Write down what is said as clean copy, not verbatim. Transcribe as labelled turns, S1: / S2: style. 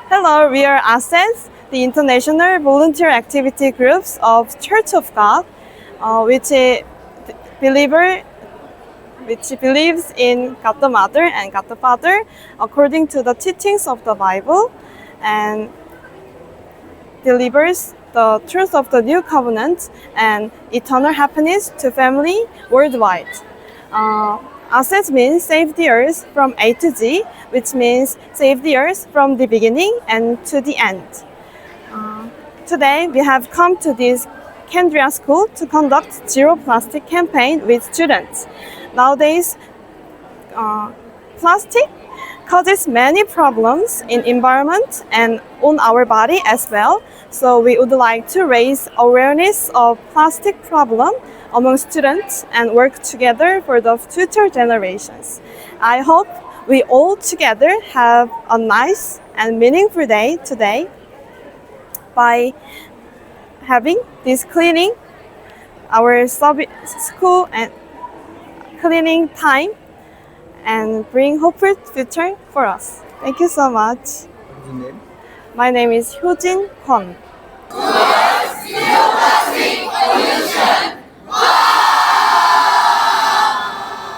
S1: Hello, we are ASEZ, the International Volunteer Activity Groups of Church of God, which believes in God the Mother and God the Father according to the teachings of the Bible, and delivers the truth of the new covenant and eternal happiness to family worldwide. ASEZ means save the earth from A to Z, which means save the earth from the beginning and to the end. Today we have come to this Kendra school to conduct Zero Plastic campaign with students. Nowadays, plastic causes many problems in environment and on our body as well. So we would like to raise awareness of plastic problem among students and work together for the future generations. I hope we all together have a nice and meaningful day today by having this cleaning our school and cleaning time and bring hopeful future for us. Thank you so much.
S2: What's your name?
S1: My name is Hyojin Kwon.